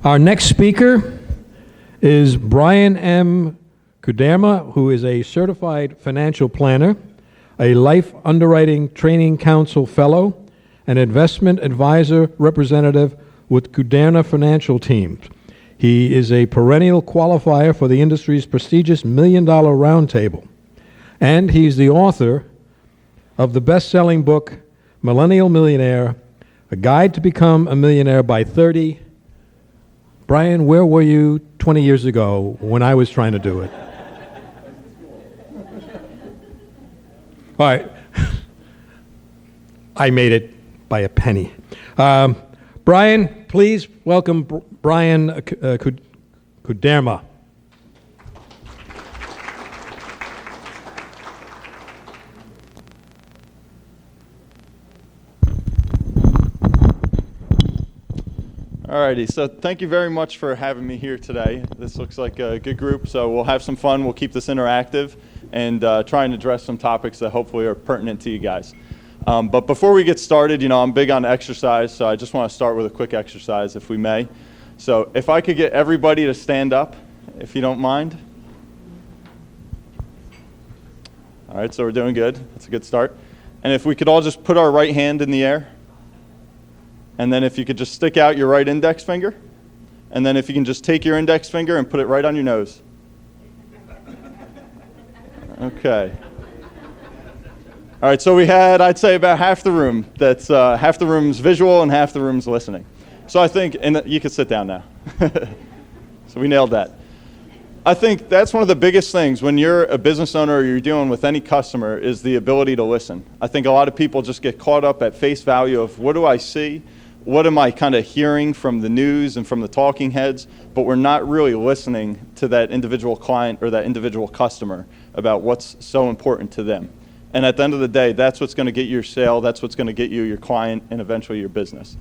Our next speaker is Bryan M. Kuderma, who is a certified financial planner, a Life Underwriting Training Council fellow, an investment advisor representative with Kuderma Financial Teams. He is a perennial qualifier for the industry's prestigious $1 Million Roundtable, and he's the author of the best-selling book, Millennial Millionaire, A Guide to Become a Millionaire by 30. Bryan, where were you 20 years ago when I was trying to do it? All right. I made it by a penny. Bryan, please welcome Bryan Kuderma. Alrighty, so thank you very much for having me here today. This looks like a good group, so we'll have some fun. We'll keep this interactive and try and address some topics that hopefully are pertinent to you guys. But before we get started, I'm big on exercise, so I just want to start with a quick exercise, if we may. So if I could get everybody to stand up, if you don't mind. All right, so we're doing good. That's a good start. And if we could all just put our right hand in the air. And then if you could just stick out your right index finger. And then if you can just take your index finger and put it right on your nose. Okay. All right, so we had, I'd say, about half the room. That's half the room's visual and half the room's listening. So I think, and you can sit down now. So we nailed that. I think that's one of the biggest things when you're a business owner or you're dealing with any customer is the ability to listen. I think a lot of people just get caught up at face value of what do I see? What am I kind of hearing from the news and from the talking heads? But we're not really listening to that individual client or that individual customer about what's so important to them. And at the end of the day, that's what's going to get you your sale, that's what's going to get you your client, and eventually your business.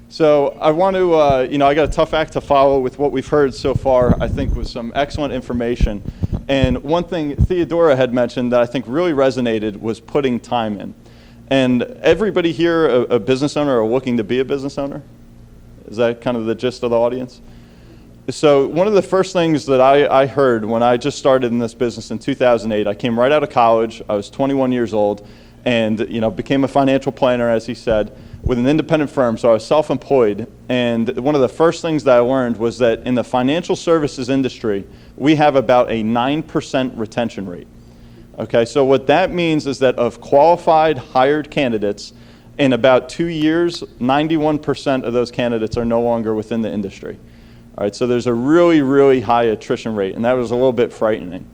So I want to, I got a tough act to follow with what we've heard so far, I think with some excellent information. And one thing Theodora had mentioned that I think really resonated was putting time in. And everybody here a business owner or looking to be a business owner? Is that kind of the gist of the audience? So one of the first things that I heard when I just started in this business in 2008, I came right out of college, I was 21 years old, and became a financial planner, as he said, with an independent firm, so I was self-employed. And one of the first things that I learned was that in the financial services industry, we have about a 9% retention rate. Okay, so what that means is that of qualified hired candidates, in about 2 years, 91% of those candidates are no longer within the industry. All right, so there's a really, really high attrition rate, and that was a little bit frightening.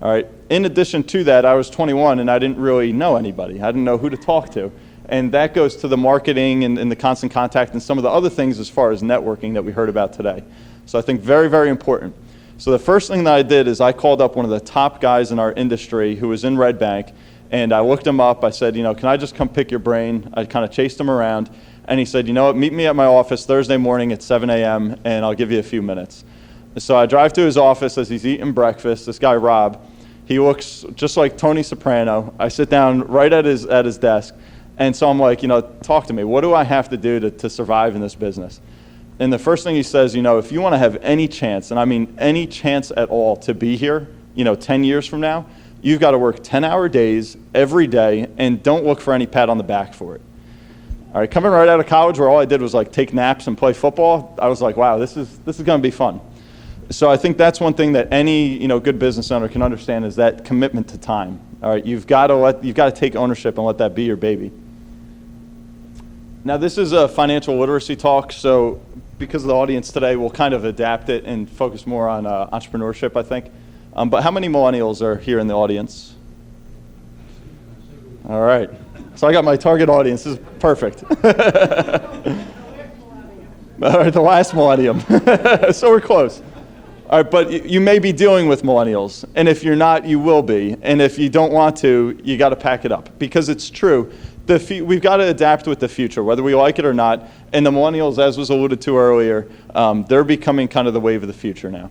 All right, in addition to that, I was 21 and I didn't really know anybody. I didn't know who to talk to. And that goes to the marketing and the constant contact and some of the other things as far as networking that we heard about today. So I think very, very important. So the first thing that I did is I called up one of the top guys in our industry who was in Red Bank, and I looked him up. I said, can I just come pick your brain? I kind of chased him around, and he said, meet me at my office Thursday morning at 7 a.m., and I'll give you a few minutes. So I drive to his office as he's eating breakfast. This guy, Rob, he looks just like Tony Soprano. I sit down right at his desk, and so I'm like, talk to me. What do I have to do to survive in this business? And the first thing he says, if you want to have any chance, and I mean any chance at all to be here, 10 years from now, you've got to work 10-hour days every day and don't look for any pat on the back for it. All right, coming right out of college where all I did was like take naps and play football, I was like, wow, this is going to be fun. So I think that's one thing that any good business owner can understand is that commitment to time. All right, you've got to take ownership and let that be your baby. Now this is a financial literacy talk, so because of the audience today, we'll kind of adapt it and focus more on entrepreneurship, I think. But how many millennials are here in the audience? All right. So I got my target audience. This is perfect. All right, the last millennium. So we're close. All right, but you may be dealing with millennials, and if you're not, you will be. And if you don't want to, you got to pack it up because it's true. We've got to adapt with the future, whether we like it or not. And the millennials, as was alluded to earlier, they're becoming kind of the wave of the future now.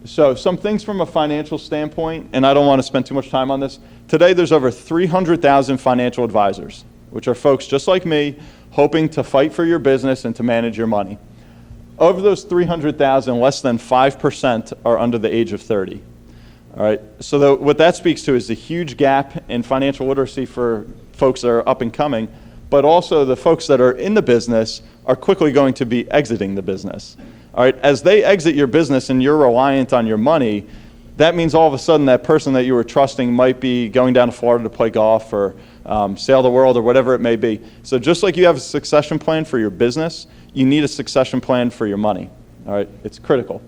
So some things from a financial standpoint, and I don't want to spend too much time on this. Today, there's over 300,000 financial advisors, which are folks just like me, hoping to fight for your business and to manage your money. Of those 300,000, less than 5% are under the age of 30. All right, so what that speaks to is the huge gap in financial literacy for folks that are up and coming, but also the folks that are in the business are quickly going to be exiting the business. All right, as they exit your business and you're reliant on your money, that means all of a sudden that person that you were trusting might be going down to Florida to play golf or sail the world or whatever it may be. So just like you have a succession plan for your business, you need a succession plan for your money. All right, it's critical.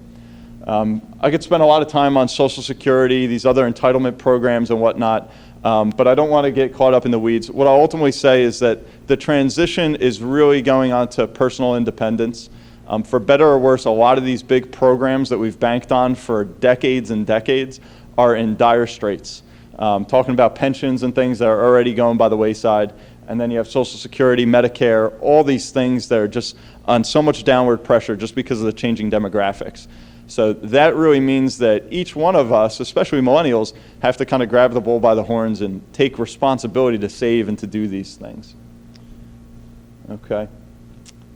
I could spend a lot of time on Social Security, these other entitlement programs and whatnot, but I don't want to get caught up in the weeds. What I'll ultimately say is that the transition is really going on to personal independence. For better or worse, a lot of these big programs that we've banked on for decades and decades are in dire straits. Talking about pensions and things that are already going by the wayside, and then you have Social Security, Medicare, all these things that are just on so much downward pressure just because of the changing demographics. So that really means that each one of us, especially millennials, have to kind of grab the bull by the horns and take responsibility to save and to do these things. Okay.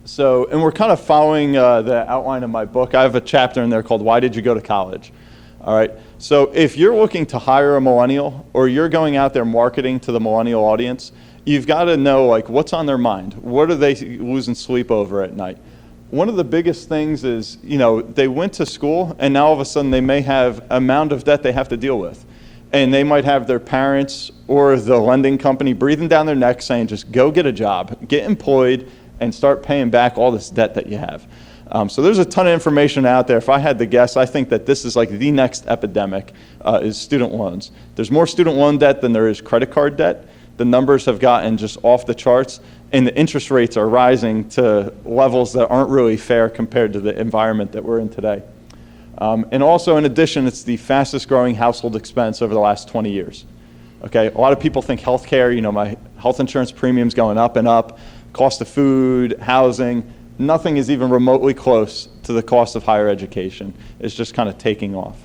So, and we're kind of following the outline of my book. I have a chapter in there called Why Did You Go to College? All right. So if you're looking to hire a millennial or you're going out there marketing to the millennial audience, you've got to know like what's on their mind. What are they losing sleep over at night? One of the biggest things is, you know, they went to school and now all of a sudden they may have an amount of debt they have to deal with. And they might have their parents or the lending company breathing down their neck saying, just go get a job, get employed, and start paying back all this debt that you have. So there's a ton of information out there. If I had to guess, I think that this is like the next epidemic is student loans. There's more student loan debt than there is credit card debt. The numbers have gotten just off the charts, and the interest rates are rising to levels that aren't really fair compared to the environment that we're in today. And also, in addition, it's the fastest growing household expense over the last 20 years. Okay, a lot of people think healthcare, you know, my health insurance premium's going up and up, cost of food, housing, nothing is even remotely close to the cost of higher education. It's just kind of taking off.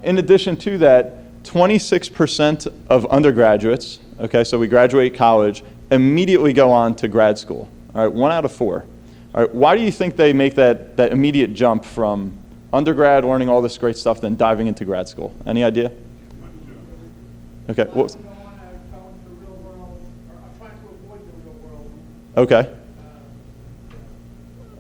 In addition to that, 26% of undergraduates, okay, so we graduate college, immediately go on to grad school. All right, 1 out of 4. All right, why do you think they make that immediate jump from undergrad, learning all this great stuff, then diving into grad school? Any idea? Okay. What? Okay.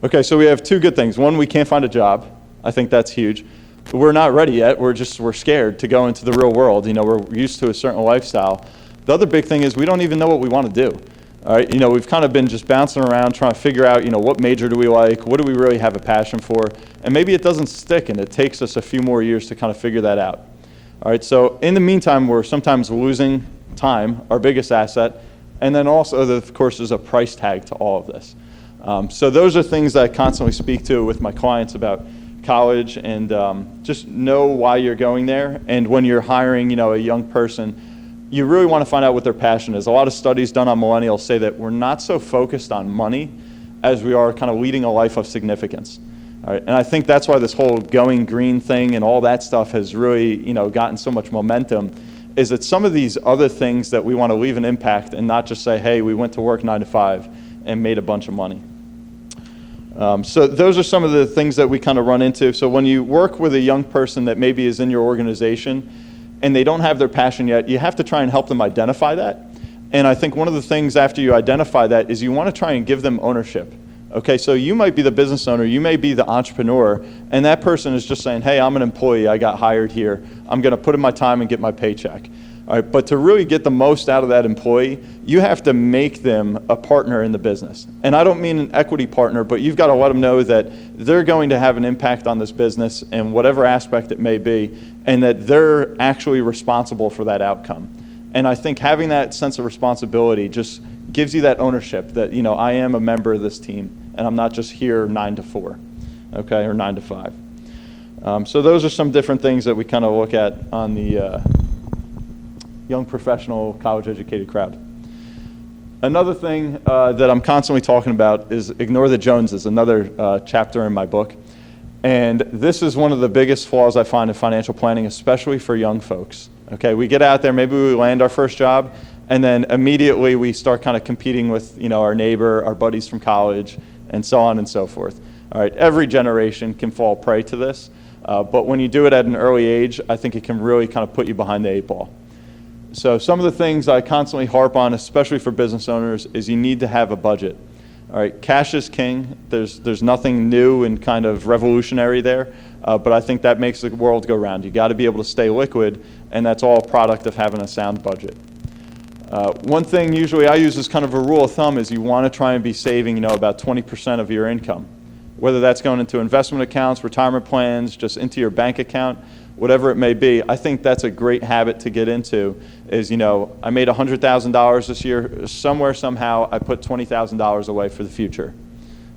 Okay, so we have 2 good things. One, we can't find a job. I think that's huge. We're not ready yet. We're scared to go into the real world. You know, we're used to a certain lifestyle. The other big thing is we don't even know what we want to do. All right, you know, we've kind of been just bouncing around trying to figure out, you know, what major do we like? What do we really have a passion for? And maybe it doesn't stick and it takes us a few more years to kind of figure that out. All right, so in the meantime, we're sometimes losing time, our biggest asset, and then also, of course, there's a price tag to all of this. So those are things that I constantly speak to with my clients about college, and just know why you're going there. And when you're hiring, you know, a young person, you really want to find out what their passion is. A lot of studies done on millennials say that we're not so focused on money as we are kind of leading a life of significance. All right, and I think that's why this whole going green thing and all that stuff has really, you know, gotten so much momentum, is that some of these other things that we want to leave an impact and not just say, hey, we went to work 9 to 5 and made a bunch of money. So those are some of the things that we kind of run into. So when you work with a young person that maybe is in your organization and they don't have their passion yet, you have to try and help them identify that. And I think one of the things after you identify that is you want to try and give them ownership. Okay, so you might be the business owner, you may be the entrepreneur, and that person is just saying, hey, I'm an employee, I got hired here, I'm going to put in my time and get my paycheck. All right, but to really get the most out of that employee, you have to make them a partner in the business. And I don't mean an equity partner, but you've got to let them know that they're going to have an impact on this business in whatever aspect it may be, and that they're actually responsible for that outcome. And I think having that sense of responsibility just gives you that ownership that, you know, I am a member of this team, and I'm not just here 9 to 4, okay, or 9 to 5. So those are some different things that we kind of look at on the young professional college-educated crowd. Another thing that I'm constantly talking about is ignore the Joneses, another chapter in my book. And this is one of the biggest flaws I find in financial planning, especially for young folks. Okay, we get out there, maybe we land our first job, and then immediately we start kind of competing with, you know, our neighbor, our buddies from college, and so on and so forth. All right, every generation can fall prey to this, but when you do it at an early age, I think it can really kind of put you behind the 8 ball. So some of the things I constantly harp on, especially for business owners, is you need to have a budget. All right, cash is king. There's nothing new and kind of revolutionary there, but I think that makes the world go round. You got to be able to stay liquid, and that's all a product of having a sound budget. One thing usually I use as kind of a rule of thumb is you want to try and be saving, about 20% of your income, whether that's going into investment accounts, retirement plans, just into your bank account, whatever it may be. I think that's a great habit to get into is, I made $100,000 this year. Somewhere, somehow, I put $20,000 away for the future.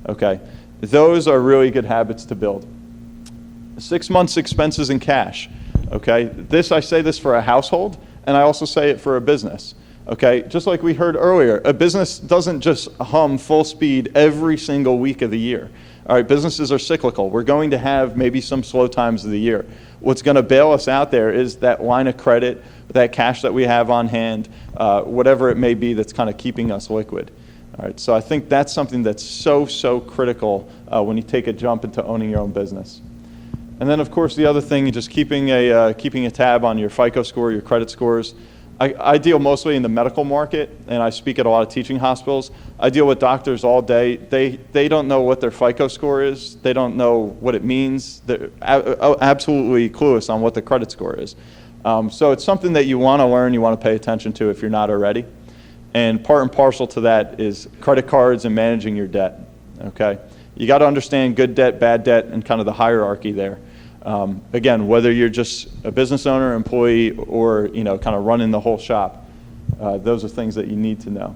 Okay? Those are really good habits to build. 6 months expenses in cash. Okay? I say this for a household, and I also say it for a business. Okay? Just like we heard earlier, a business doesn't just hum full speed every single week of the year. All right, businesses are cyclical. We're going to have maybe some slow times of the year. What's going to bail us out there is that line of credit, that cash that we have on hand, whatever it may be that's kind of keeping us liquid. All right, so I think that's something that's so critical when you take a jump into owning your own business. And then, of course, the other thing, just keeping a tab on your FICO score, your credit scores. I deal mostly in the medical market, and I speak at a lot of teaching hospitals. I deal with doctors all day. They don't know what their FICO score is. They don't know what it means. They're absolutely clueless on what the credit score is. So it's something that you want to learn, you want to pay attention to if you're not already. And part and parcel to that is credit cards and managing your debt. Okay, you got to understand good debt, bad debt, and kind of the hierarchy there. Again, whether you're just a business owner, employee, or kind of running the whole shop, those are things that you need to know.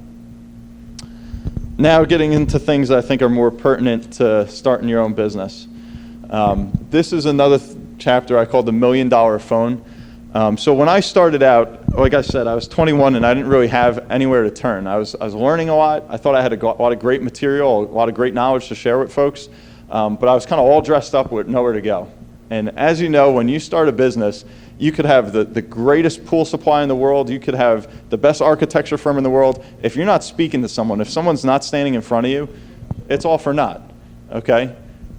Now getting into things that I think are more pertinent to starting your own business. This is another chapter I call the $1 million phone. So when I started out, like I said, I was 21 and I didn't really have anywhere to turn. I was learning a lot. I thought I had a lot of great material, a lot of great knowledge to share with folks, but I was kind of all dressed up with nowhere to go. And as you know, when you start a business, you could have the greatest pool supply in the world. You could have the best architecture firm in the world. If you're not speaking to someone, if someone's not standing in front of you, it's all for naught, okay?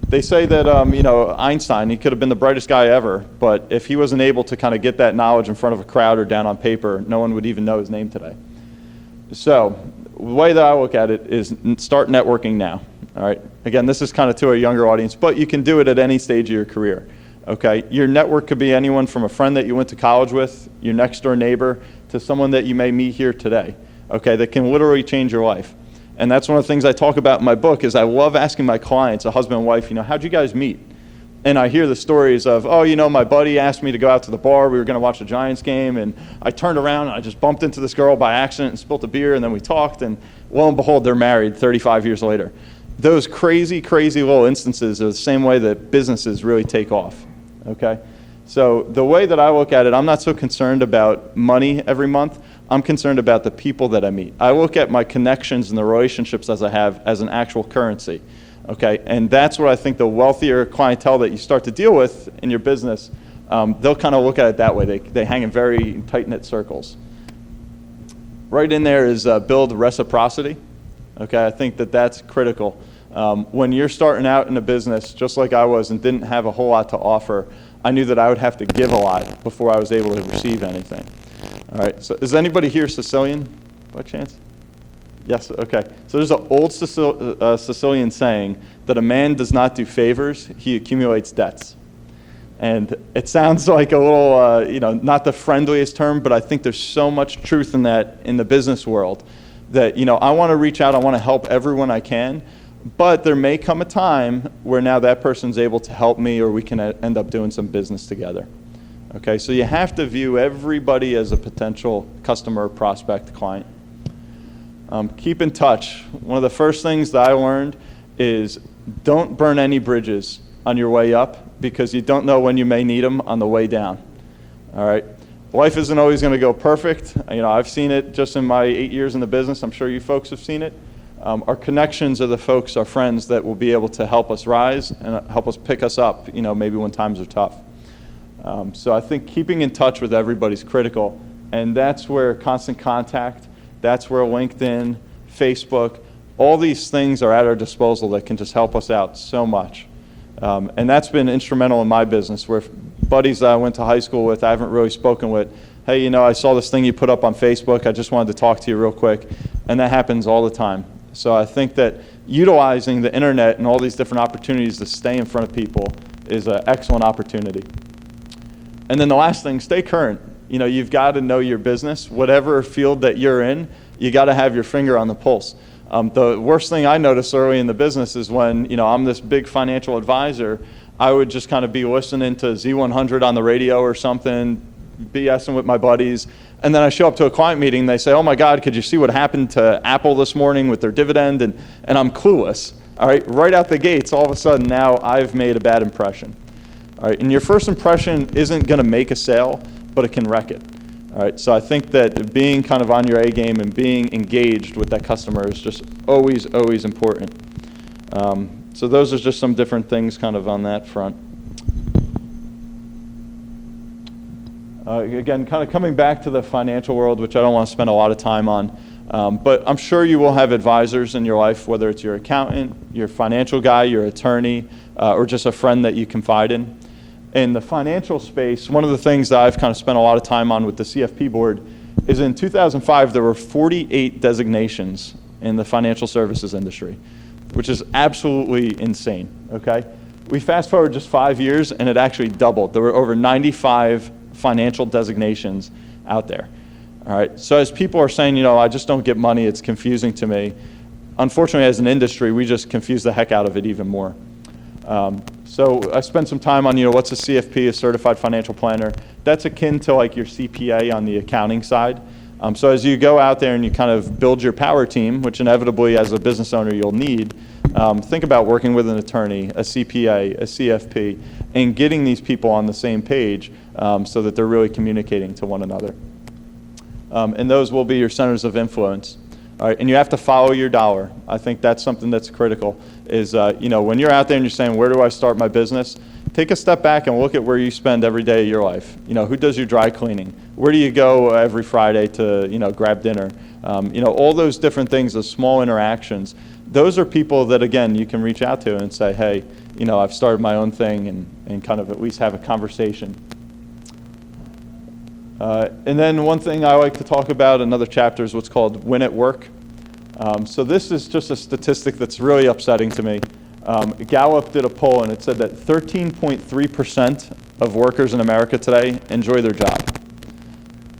They say that, Einstein, he could have been the brightest guy ever, but if he wasn't able to kind of get that knowledge in front of a crowd or down on paper, no one would even know his name today. So the way that I look at it is start networking now, all right? Again, this is kind of to a younger audience, but you can do it at any stage of your career. Okay, your network could be anyone from a friend that you went to college with, your next door neighbor, to someone that you may meet here today. Okay, that can literally change your life. And that's one of the things I talk about in my book is I love asking my clients, a husband and wife, how'd you guys meet? And I hear the stories of, my buddy asked me to go out to the bar. We were going to watch a Giants game, and I turned around and I just bumped into this girl by accident and spilled a beer, and then we talked, and lo and behold, they're married 35 years later. Those crazy little instances are the same way that businesses really take off. Okay, so the way that I look at it, I'm not so concerned about money every month. I'm concerned about the people that I meet. I look at my connections and the relationships as I have as an actual currency. Okay, and that's what I think the wealthier clientele that you start to deal with in your business, they'll kind of look at it that way. They hang in very tight-knit circles. Right in there is build reciprocity. Okay, I think that's critical. When you're starting out in a business, just like I was and didn't have a whole lot to offer, I knew that I would have to give a lot before I was able to receive anything. All right, so is anybody here Sicilian by chance? Yes, okay. So there's an old Sicilian saying that a man does not do favors, he accumulates debts. And it sounds like a little, not the friendliest term, but I think there's so much truth in that in the business world that, I want to reach out, I want to help everyone I can. But there may come a time where now that person's able to help me or we can end up doing some business together. Okay, so you have to view everybody as a potential customer, prospect, client. Keep in touch. One of the first things that I learned is don't burn any bridges on your way up because you don't know when you may need them on the way down. All right, life isn't always going to go perfect. I've seen it just in my 8 years in the business. I'm sure you folks have seen it. Our connections are the folks, our friends that will be able to help us rise and help us pick us up, maybe when times are tough. So I think keeping in touch with everybody is critical, and that's where constant contact, that's where LinkedIn, Facebook, All these things are at our disposal that can just help us out so much. And that's been instrumental in my business, where buddies that I went to high school with, I haven't really spoken with, hey, I saw this thing you put up on Facebook, I just wanted to talk to you real quick. And that happens all the time. So I think that utilizing the internet and all these different opportunities to stay in front of people is an excellent opportunity. And then the last thing, stay current. You've got to know your business. Whatever field that you're in, you got to have your finger on the pulse. The worst thing I noticed early in the business is when, I'm this big financial advisor, I would just kind of be listening to Z100 on the radio or something, BSing with my buddies, and then I show up to a client meeting, they say, oh my God, could you see what happened to Apple this morning with their dividend? And I'm clueless, all right? Right out the gates, all of a sudden now I've made a bad impression, all right? And your first impression isn't gonna make a sale, but it can wreck it. All right, so I think that being kind of on your A game and being engaged with that customer is just always, always important. So those are just some different things kind of on that front. Again, kind of coming back to the financial world, which I don't want to spend a lot of time on, but I'm sure you will have advisors in your life, whether it's your accountant, your financial guy, your attorney, or just a friend that you confide in. In the financial space, one of the things that I've kind of spent a lot of time on with the CFP board is in 2005, there were 48 designations in the financial services industry, which is absolutely insane, okay? We fast forward just 5 years and it actually doubled. There were over 95 financial designations out there, all right? So as people are saying, I just don't get money, it's confusing to me. Unfortunately, as an industry, we just confuse the heck out of it even more. So I spent some time on, what's a CFP, a certified financial planner. That's akin to like your CPA on the accounting side. So as you go out there and you kind of build your power team, which inevitably as a business owner you'll need, think about working with an attorney, a CPA, a CFP, and getting these people on the same page so that they're really communicating to one another. And those will be your centers of influence. All right, and you have to follow your dollar. I think that's something that's critical is, when you're out there and you're saying, where do I start my business? Take a step back and look at where you spend every day of your life. Who does your dry cleaning? Where do you go every Friday to, grab dinner? All those different things, those small interactions, those are people that, again, you can reach out to and say, hey, I've started my own thing and kind of at least have a conversation. And then one thing I like to talk about, another chapter, is what's called win at work. So this is just a statistic that's really upsetting to me. Gallup did a poll and it said that 13.3% of workers in America today enjoy their job.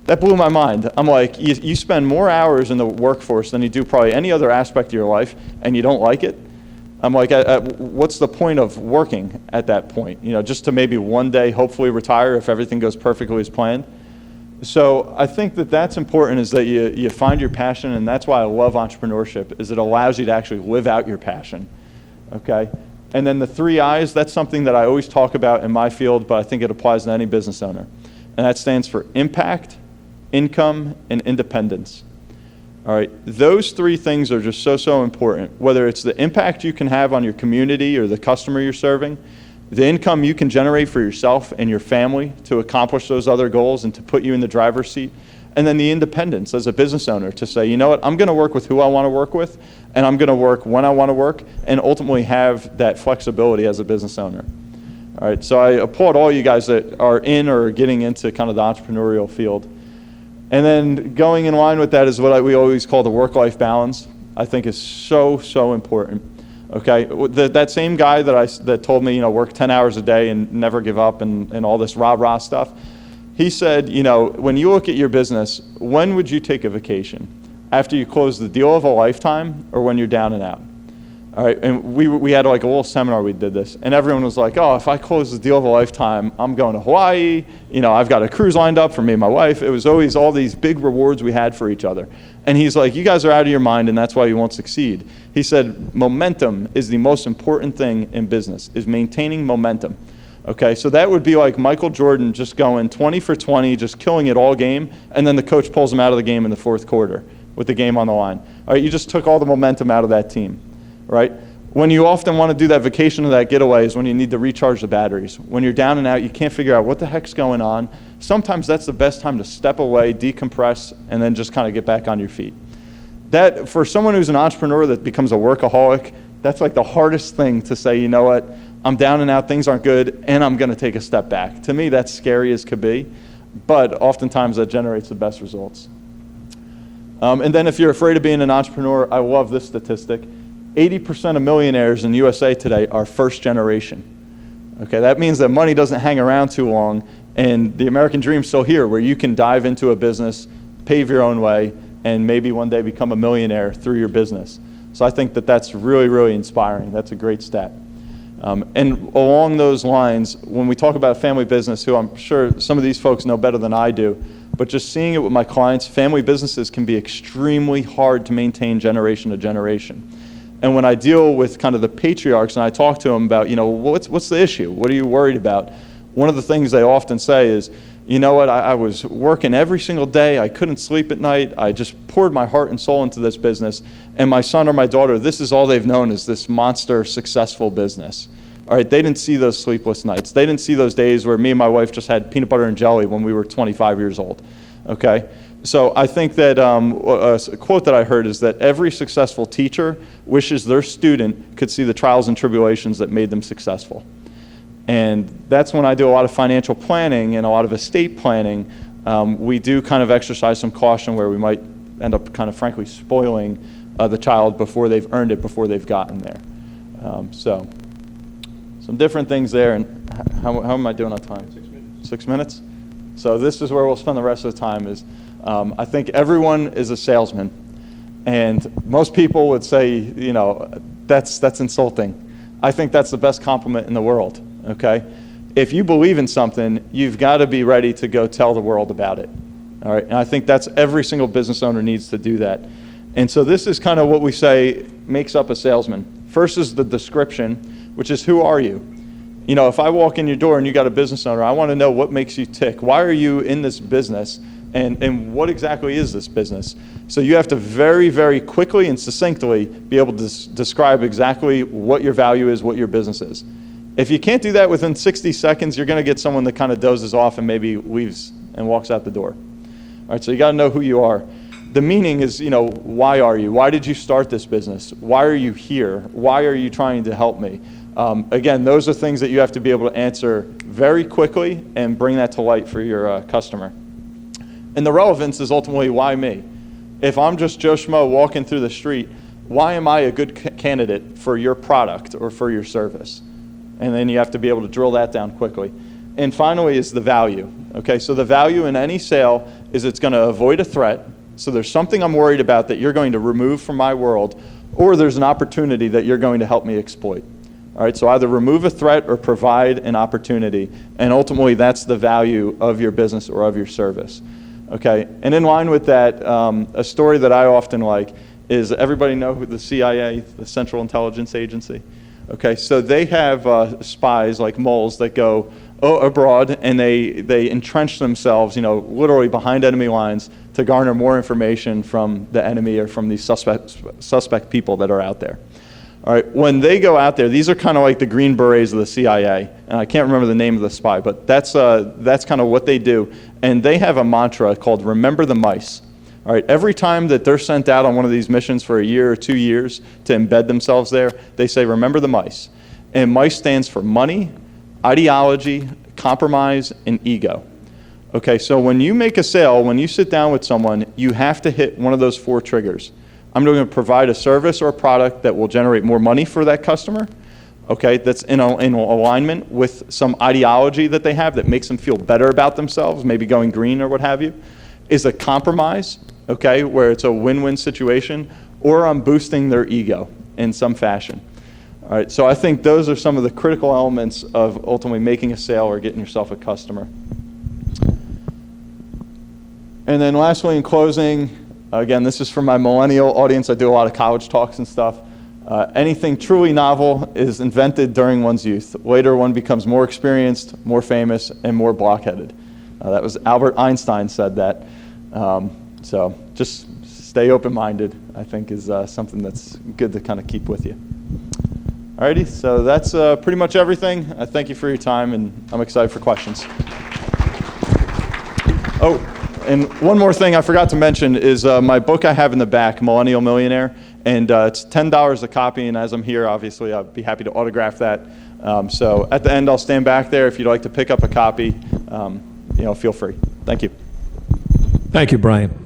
That blew my mind. I'm like, you spend more hours in the workforce than you do probably any other aspect of your life and you don't like it? I'm like, what's the point of working at that point? Just to maybe one day hopefully retire if everything goes perfectly as planned. So I think that that's important, is that you find your passion, and that's why I love entrepreneurship, is it allows you to actually live out your passion, okay? And then the 3 I's, that's something that I always talk about in my field, but I think it applies to any business owner. And that stands for impact, income, and independence. All right, those 3 things are just so important, whether it's the impact you can have on your community or the customer you're serving, the income you can generate for yourself and your family to accomplish those other goals and to put you in the driver's seat, and then the independence as a business owner to say, I'm going to work with who I want to work with, and I'm going to work when I want to work, and ultimately have that flexibility as a business owner. All right, so I applaud all you guys that are in or getting into kind of the entrepreneurial field. And then going in line with that is what we always call the work-life balance. I think is so important. Okay, that same guy that told me, work 10 hours a day and never give up and all this rah-rah stuff, he said, when you look at your business, when would you take a vacation? After you close the deal of a lifetime or when you're down and out? All right, and we had like a little seminar, we did this, and everyone was like, oh, if I close the deal of a lifetime, I'm going to Hawaii, I've got a cruise lined up for me and my wife. It was always all these big rewards we had for each other. And he's like, you guys are out of your mind and that's why you won't succeed. He said, momentum is the most important thing in business, is maintaining momentum. Okay, so that would be like Michael Jordan just going 20 for 20, just killing it all game, and then the coach pulls him out of the game in the 4th quarter with the game on the line. All right, you just took all the momentum out of that team. Right? When you often want to do that vacation or that getaway is when you need to recharge the batteries. When you're down and out, you can't figure out what the heck's going on. Sometimes that's the best time to step away, decompress, and then just kind of get back on your feet. That, for someone who's an entrepreneur that becomes a workaholic, that's like the hardest thing to say, you know what, I'm down and out, things aren't good, and I'm going to take a step back. To me, that's scary as could be, but oftentimes that generates the best results. And then if you're afraid of being an entrepreneur, I love this statistic. 80% of millionaires in the USA today are first generation. Okay, that means that money doesn't hang around too long, and the American dream's still here, where you can dive into a business, pave your own way, and maybe one day become a millionaire through your business. So I think that that's really, really inspiring. That's a great stat. And along those lines, when we talk about family business, who I'm sure some of these folks know better than I do, but just seeing it with my clients, family businesses can be extremely hard to maintain generation to generation. And when I deal with kind of the patriarchs and I talk to them about, what's the issue? What are you worried about? One of the things they often say is, you know what, I was working every single day. I couldn't sleep at night. I just poured my heart and soul into this business. And my son or my daughter, this is all they've known, is this monster successful business. All right, they didn't see those sleepless nights. They didn't see those days where me and my wife just had peanut butter and jelly when we were 25 years old. Okay? So I think that a quote that I heard is that every successful teacher wishes their student could see the trials and tribulations that made them successful. And that's when I do a lot of financial planning and a lot of estate planning. We do kind of exercise some caution where we might end up kind of frankly spoiling the child before they've earned it, before they've gotten there. So some different things there. And how am I doing on time? 6 minutes. 6 minutes? So this is where we'll spend the rest of the time is, I think everyone is a salesman. And most people would say, that's insulting. I think that's the best compliment in the world, okay? If you believe in something, you've got to be ready to go tell the world about it, all right? And I think that's every single business owner needs to do that. And so this is kind of what we say makes up a salesman. First is the description, which is who are you? If I walk in your door and you got a business owner, I want to know what makes you tick. Why are you in this business? And what exactly is this business? So you have to very, very quickly and succinctly be able to describe exactly what your value is, what your business is. If you can't do that within 60 seconds, you're going to get someone that kind of dozes off and maybe leaves and walks out the door. All right, so you got to know who you are. The meaning is, why are you? Why did you start this business? Why are you here? Why are you trying to help me? Again, those are things that you have to be able to answer very quickly and bring that to light for your customer. And the relevance is ultimately, why me? If I'm just Joe Schmo walking through the street, why am I a good candidate for your product or for your service? And then you have to be able to drill that down quickly. And finally is the value. Okay, so the value in any sale is it's going to avoid a threat. So there's something I'm worried about that you're going to remove from my world, or there's an opportunity that you're going to help me exploit. All right, so either remove a threat or provide an opportunity. And ultimately, that's the value of your business or of your service. Okay, and in line with that, a story that I often like is, everybody know who the CIA, the Central Intelligence Agency? Okay, so they have spies like moles that go abroad and they entrench themselves, literally behind enemy lines to garner more information from the enemy or from these suspect people that are out there. All right, when they go out there, these are kind of like the Green Berets of the CIA, and I can't remember the name of the spy, but that's kind of what they do. And they have a mantra called "Remember the Mice." All right, every time that they're sent out on one of these missions for a year or 2 years to embed themselves there, they say, "Remember the mice." And mice stands for money, ideology, compromise, and ego. Okay, so when you make a sale, when you sit down with someone, you have to hit one of those 4 triggers. I'm going to provide a service or a product that will generate more money for that customer, okay, that's in alignment with some ideology that they have that makes them feel better about themselves, maybe going green or what have you. Is a compromise, okay, where it's a win-win situation, or I'm boosting their ego in some fashion. All right, so I think those are some of the critical elements of ultimately making a sale or getting yourself a customer. And then lastly, in closing, again, this is for my millennial audience. I do a lot of college talks and stuff. Anything truly novel is invented during one's youth. Later, one becomes more experienced, more famous, and more blockheaded. That was Albert Einstein said that. So just stay open-minded, I think, is something that's good to kind of keep with you. Alrighty, so that's pretty much everything. I thank you for your time, and I'm excited for questions. Oh, And one more thing I forgot to mention is my book I have in the back, Millennial Millionaire, and it's $10 a copy, and as I'm here, obviously, I'd be happy to autograph that. So at the end, I'll stand back there. If you'd like to pick up a copy, feel free. Thank you. Thank you, Bryan.